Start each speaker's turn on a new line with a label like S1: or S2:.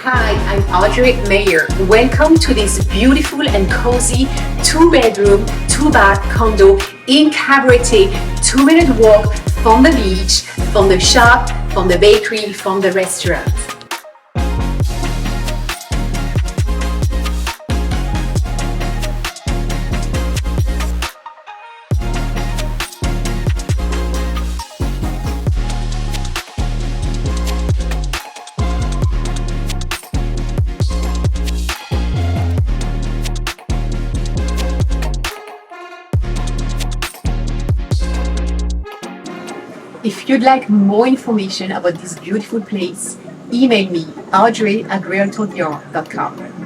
S1: Hi, I'm Audrey Mayer. Welcome to this beautiful and cozy 2-bedroom, 2-bath condo in Cabarete. 2-minute walk from the beach, from the shop, from the bakery, from the restaurant. If you'd like more information about this beautiful place, email me, Audrey at RealtorDR.com.